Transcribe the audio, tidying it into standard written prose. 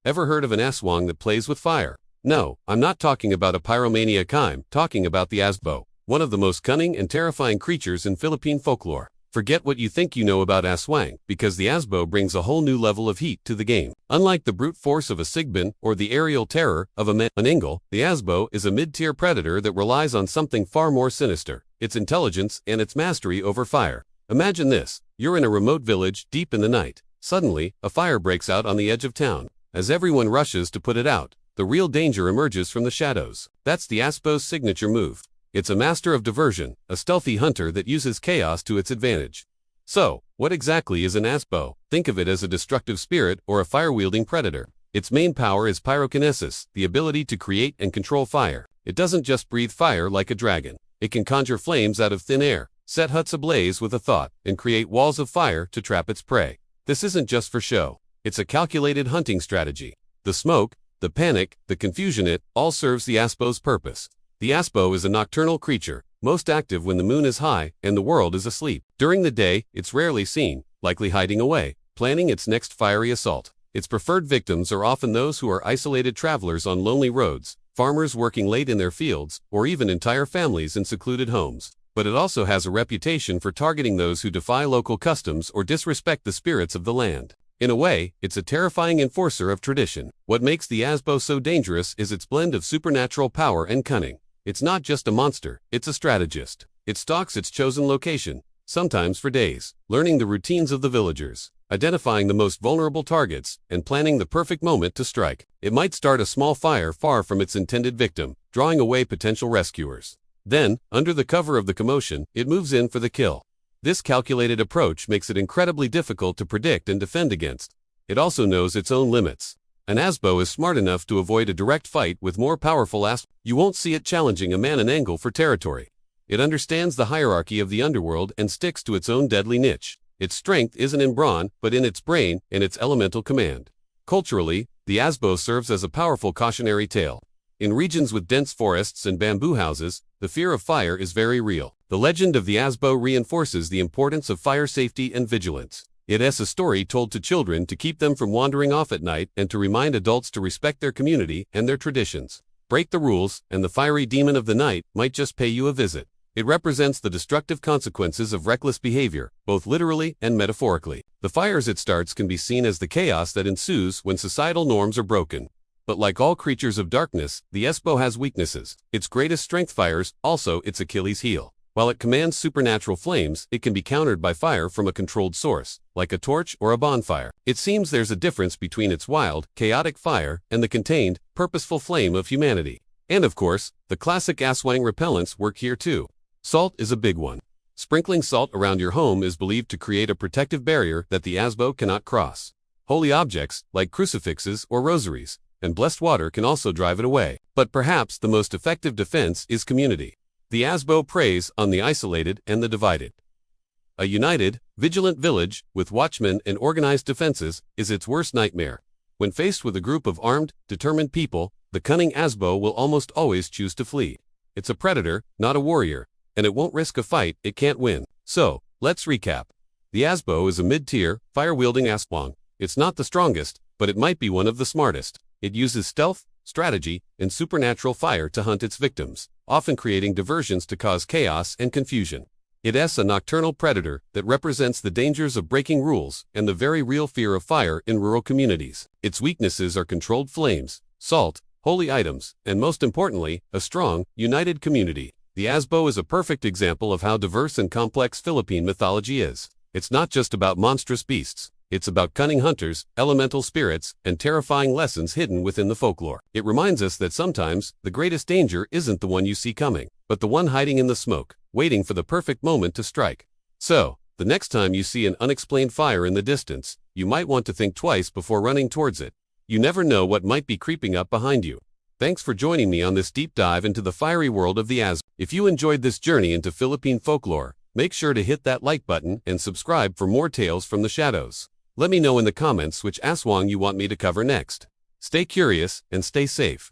Ever heard of an Aswang that plays with fire? No, I'm not talking about a pyromaniac, I'm talking about the Asbo, one of the most cunning and terrifying creatures in Philippine folklore. Forget what you think you know about Aswang, because the Asbo brings a whole new level of heat to the game. Unlike the brute force of a Sigbin or the aerial terror of an Angle, the Asbo is a mid-tier predator that relies on something far more sinister: its intelligence and its mastery over fire. Imagine this: you're in a remote village deep in the night. Suddenly, a fire breaks out on the edge of town. As everyone rushes to put it out, the real danger emerges from the shadows. That's the Asbo's signature move. It's a master of diversion, a stealthy hunter that uses chaos to its advantage. So, what exactly is an Asbo? Think of it as a destructive spirit or a fire-wielding predator. Its main power is pyrokinesis, the ability to create and control fire. It doesn't just breathe fire like a dragon. It can conjure flames out of thin air, set huts ablaze with a thought, and create walls of fire to trap its prey. This isn't just for show. It's a calculated hunting strategy. The smoke, the panic, the confusion, it all serves the Asbo's purpose. The Asbo is a nocturnal creature, most active when the moon is high and the world is asleep. During the day, it's rarely seen, likely hiding away, planning its next fiery assault. Its preferred victims are often those who are isolated travelers on lonely roads, farmers working late in their fields, or even entire families in secluded homes. But it also has a reputation for targeting those who defy local customs or disrespect the spirits of the land. In a way, it's a terrifying enforcer of tradition. What makes the Asbo so dangerous is its blend of supernatural power and cunning. It's not just a monster, it's a strategist. It stalks its chosen location, sometimes for days, learning the routines of the villagers, identifying the most vulnerable targets, and planning the perfect moment to strike. It might start a small fire far from its intended victim, drawing away potential rescuers. Then, under the cover of the commotion, it moves in for the kill. This calculated approach makes it incredibly difficult to predict and defend against. It also knows its own limits. An Asbo is smart enough to avoid a direct fight with more powerful Asbo. You won't see it challenging a man an angle for territory. It understands the hierarchy of the underworld and sticks to its own deadly niche. Its strength isn't in brawn, but in its brain and its elemental command. Culturally, the Asbo serves as a powerful cautionary tale. In regions with dense forests and bamboo houses, the fear of fire is very real. The legend of the Asbo reinforces the importance of fire safety and vigilance. It has a story told to children to keep them from wandering off at night and to remind adults to respect their community and their traditions. Break the rules, and the fiery demon of the night might just pay you a visit. It represents the destructive consequences of reckless behavior, both literally and metaphorically. The fires it starts can be seen as the chaos that ensues when societal norms are broken. But like all creatures of darkness, the Asbo has weaknesses. Its greatest strength fires, also its Achilles heel. While it commands supernatural flames, it can be countered by fire from a controlled source, like a torch or a bonfire. It seems there's a difference between its wild, chaotic fire and the contained, purposeful flame of humanity. And of course, the classic Aswang repellents work here too. Salt is a big one. Sprinkling salt around your home is believed to create a protective barrier that the Asbo cannot cross. Holy objects, like crucifixes or rosaries, and blessed water can also drive it away. But perhaps the most effective defense is community. The Asbo preys on the isolated and the divided. A united, vigilant village, with watchmen and organized defenses, is its worst nightmare. When faced with a group of armed, determined people, the cunning Asbo will almost always choose to flee. It's a predator, not a warrior, and it won't risk a fight it can't win. So, let's recap. The Asbo is a mid-tier, fire-wielding Aswang. It's not the strongest, but it might be one of the smartest. It uses stealth, strategy, and supernatural fire to hunt its victims, often creating diversions to cause chaos and confusion. It's a nocturnal predator that represents the dangers of breaking rules and the very real fear of fire in rural communities. Its weaknesses are controlled flames, salt, holy items, and most importantly, a strong, united community. The Asbo is a perfect example of how diverse and complex Philippine mythology is. It's not just about monstrous beasts. It's about cunning hunters, elemental spirits, and terrifying lessons hidden within the folklore. It reminds us that sometimes, the greatest danger isn't the one you see coming, but the one hiding in the smoke, waiting for the perfect moment to strike. So, the next time you see an unexplained fire in the distance, you might want to think twice before running towards it. You never know what might be creeping up behind you. Thanks for joining me on this deep dive into the fiery world of the Asbo. If you enjoyed this journey into Philippine folklore, make sure to hit that like button and subscribe for more tales from the shadows. Let me know in the comments which Aswang you want me to cover next. Stay curious and stay safe.